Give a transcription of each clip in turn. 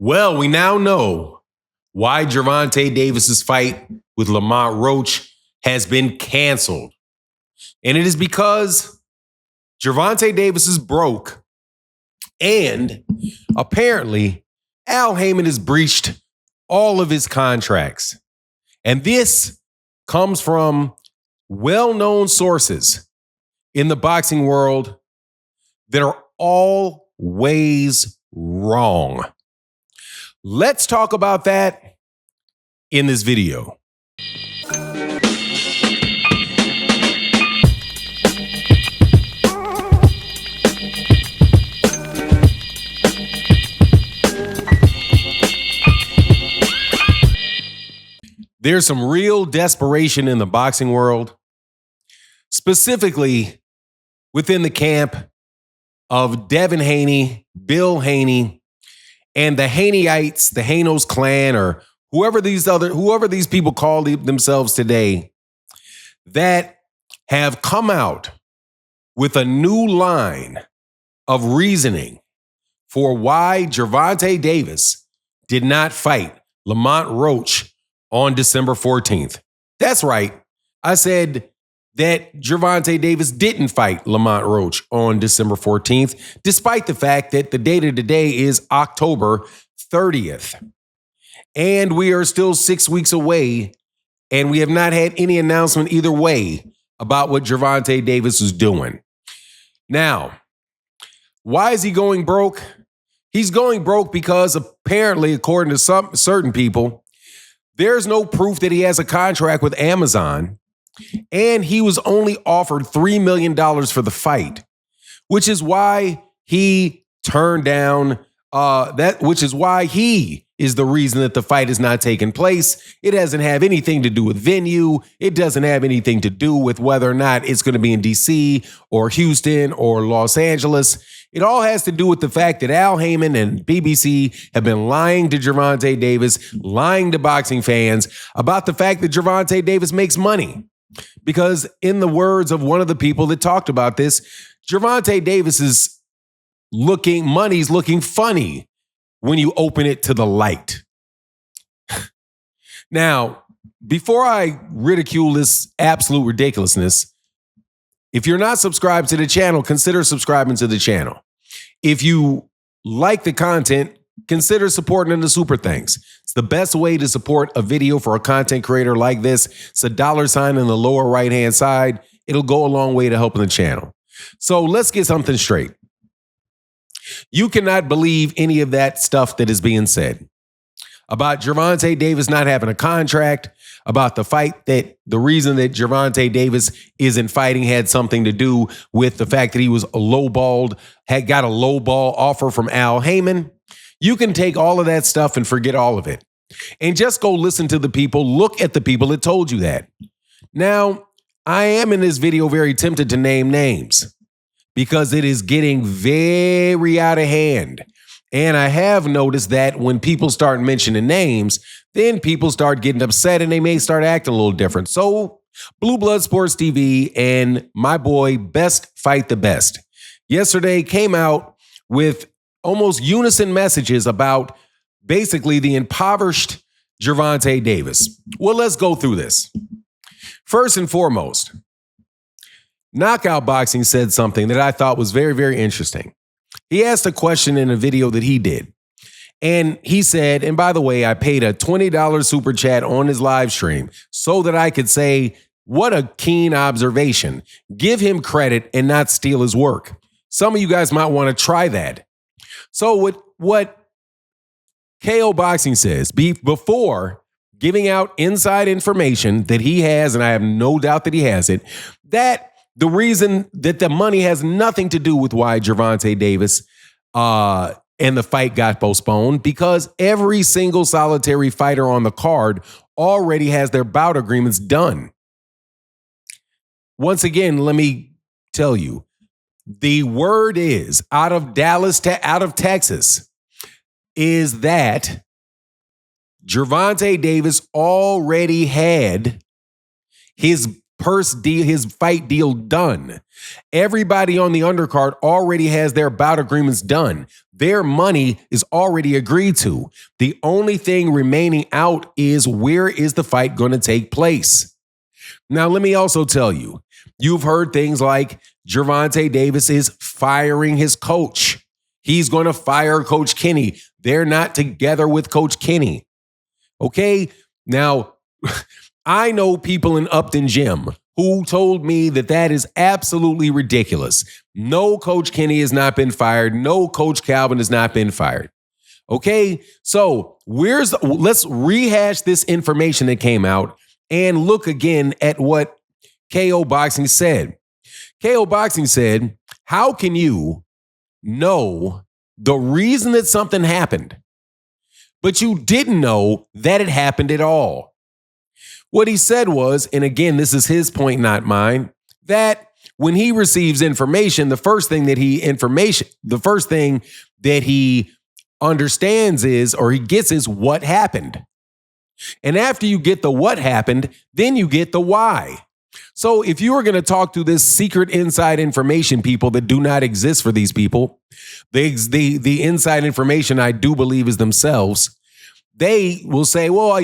Well, we now know why Gervonta Davis's fight with Lamont Roach has been canceled. And it is because Gervonta Davis is broke and apparently Al Haymon has breached all of his contracts. And this comes from well-known sources in the boxing world that are always wrong. Let's talk about that in this video. There's some real desperation in the boxing world, specifically within the camp of Devin Haney, Bill Haney, and the Haneyites, the Hanos clan, or whoever these people call themselves today, that have come out with a new line of reasoning for why Gervonta Davis did not fight Lamont Roach on December 14th. That's right. I said that Gervonta Davis didn't fight Lamont Roach on December 14th, despite the fact that the date of today is October 30th. And we are still 6 weeks away, and we have not had any announcement either way about what Gervonta Davis is doing. Now, why is he going broke? He's going broke because apparently, according to some certain people, there's no proof that he has a contract with Amazon, and he was only offered $3 million for the fight, which is why he turned down which is why he is the reason that the fight is not taking place. It doesn't have anything to do with venue. It doesn't have anything to do with whether or not it's going to be in DC or Houston or Los Angeles. It all has to do with the fact that Al Haymon and BBC have been lying to Gervonta Davis, lying to boxing fans about the fact that Gervonta Davis makes money. Because in the words of one of the people that talked about this, Gervonta Davis is money's looking funny when you open it to the light. Now, before I ridicule this absolute ridiculousness, if you're not subscribed to the channel, consider subscribing to the channel. If you like the content, consider supporting the super thanks. It's the best way to support a video for a content creator like this. It's a $sign in the lower right-hand side. It'll go a long way to helping the channel. So let's get something straight. You cannot believe any of that stuff that is being said about Gervonta Davis not having a contract, about the fight, that the reason that Gervonta Davis isn't fighting had something to do with the fact that he was had got a lowball offer from Al Haymon. You can take all of that stuff and forget all of it and just go listen to the people, look at the people that told you that. Now, I am in this video very tempted to name names because it is getting very out of hand. And I have noticed that when people start mentioning names, then people start getting upset and they may start acting a little different. So Blue Blood Sports TV and my boy Best Fight the Best yesterday came out with almost unison messages about basically the impoverished Gervonta Davis. Well, let's go through this. First and foremost, Knockout Boxing said something that I thought was very, very interesting. He asked a question in a video that he did. And he said, and by the way, I paid a $20 super chat on his live stream so that I could say, what a keen observation. Give him credit and not steal his work. Some of you guys might want to try that. So what KO Boxing says, before giving out inside information that he has, and I have no doubt that he has it, that the reason that the money has nothing to do with why Gervonta Davis and the fight got postponed, because every single solitary fighter on the card already has their bout agreements done. Once again, let me tell you, the word is out of Dallas to out of Texas is that Gervonta Davis already had his purse deal, his fight deal done. Everybody on the undercard already has their bout agreements done. Their money is already agreed to. The only thing remaining out is where is the fight going to take place? Now, let me also tell you, you've heard things like Gervonta Davis is firing his coach. He's going to fire Coach Kenny. They're not together with Coach Kenny. Okay? Now, I know people in Upton Gym who told me that that is absolutely ridiculous. No, Coach Kenny has not been fired. No, Coach Calvin has not been fired. Okay? So let's rehash this information that came out and look again at what KO Boxing said. KO Boxing said, how can you know the reason that something happened, but you didn't know that it happened at all? What he said was, and again, this is his point, not mine, that when he receives information, the first thing that he understands is, or he gets is what happened. And after you get the what happened, then you get the why. So if you are going to talk to this secret inside information people that do not exist for these people, the inside information I do believe is themselves, they will say, well,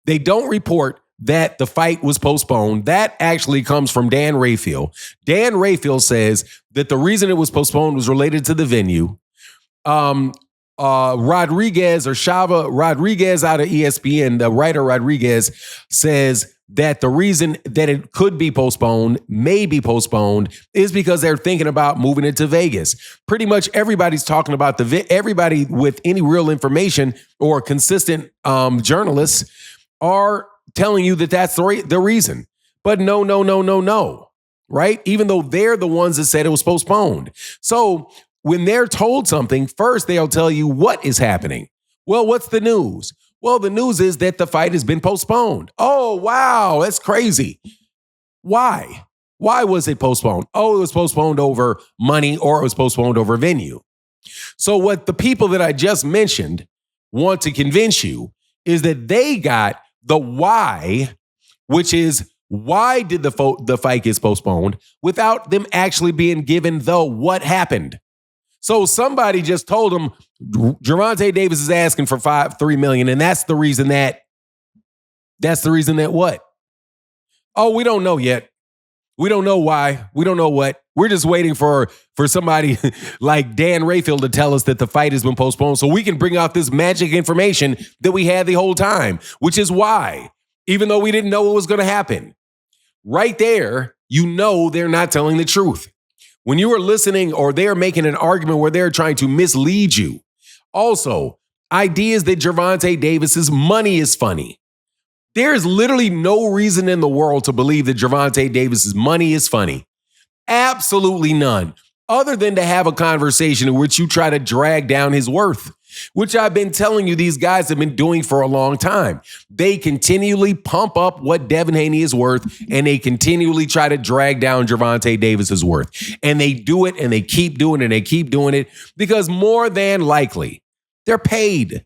they don't report that the fight was postponed. That actually comes from Dan Rayfield. Dan Rayfield says that the reason it was postponed was related to the venue. Rodriguez out of ESPN, the writer Rodriguez, says that the reason that it could be postponed, may be postponed, is because they're thinking about moving it to Vegas. Pretty much everybody's talking about everybody with any real information or consistent journalists are telling you that that's the reason. But no, right? Even though they're the ones that said it was postponed. So when they're told something, first they'll tell you what is happening. Well, what's the news? Well, the news is that the fight has been postponed. Oh, wow, that's crazy. Why? Why was it postponed? Oh, it was postponed over money, or it was postponed over venue. So what the people that I just mentioned want to convince you is that they got the why, which is why did the fight get postponed, without them actually being given the what happened. So somebody just told him Gervonta Davis is asking for $3 million, and that's the reason that what? Oh, we don't know yet. We don't know why. We don't know what. We're just waiting for somebody like Dan Rayfield to tell us that the fight has been postponed so we can bring out this magic information that we had the whole time, which is why, even though we didn't know what was going to happen. Right there, they're not telling the truth. When you are listening, or they're making an argument where they're trying to mislead you. Also, ideas that Gervonta Davis's money is funny. There's literally no reason in the world to believe that Gervonta Davis's money is funny. Absolutely none. Other than to have a conversation in which you try to drag down his worth, which I've been telling you these guys have been doing for a long time. They continually pump up what Devin Haney is worth, and they continually try to drag down Gervonta Davis's worth. And they do it, and they keep doing it, and they keep doing it, because more than likely, they're paid.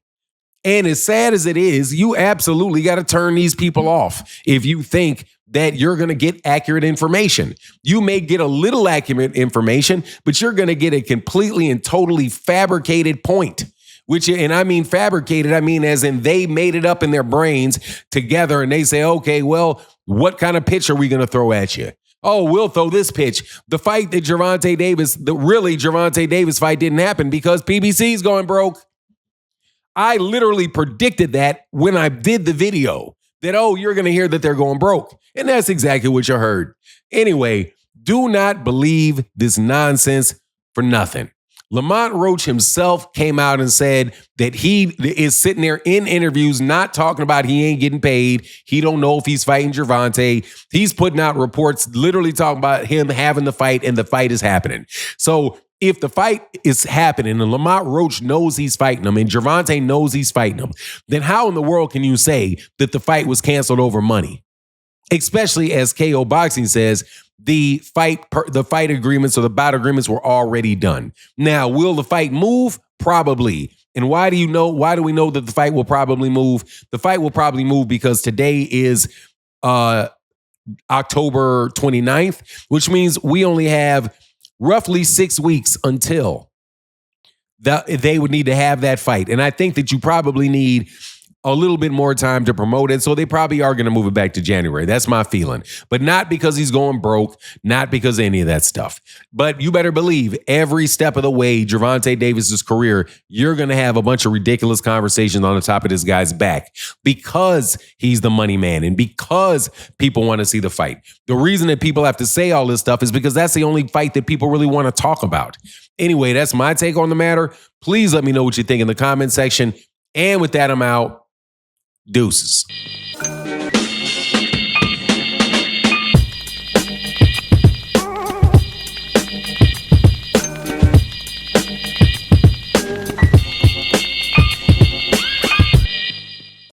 And as sad as it is, you absolutely got to turn these people off if you think that you're going to get accurate information. You may get a little accurate information, but you're going to get a completely and totally fabricated point. And I mean fabricated, I mean as in they made it up in their brains together, and they say, okay, well, what kind of pitch are we going to throw at you? Oh, we'll throw this pitch. The fight that Gervonta Davis fight didn't happen because PBC's going broke. I literally predicted that when I did the video, that, you're going to hear that they're going broke. And that's exactly what you heard. Anyway, do not believe this nonsense for nothing. Lamont Roach himself came out and said that he is sitting there in interviews not talking about he ain't getting paid. He don't know if he's fighting Gervonta. He's putting out reports literally talking about him having the fight, and the fight is happening. So if the fight is happening and Lamont Roach knows he's fighting him and Gervonta knows he's fighting him, then how in the world can you say that the fight was canceled over money? Especially as KO Boxing says, the fight agreements or the bout agreements were already done. Now, will the fight move? Probably. And why do we know that the fight will probably move? The fight will probably move because today is October 29th, which means we only have roughly 6 weeks until they would need to have that fight. And I think that you probably need a little bit more time to promote it. So they probably are going to move it back to January. That's my feeling. But not because he's going broke, not because of any of that stuff. But you better believe every step of the way, Gervonta Davis's career, you're going to have a bunch of ridiculous conversations on the top of this guy's back because he's the money man and because people want to see the fight. The reason that people have to say all this stuff is because that's the only fight that people really want to talk about. Anyway, that's my take on the matter. Please let me know what you think in the comment section. And with that, I'm out. Deuces.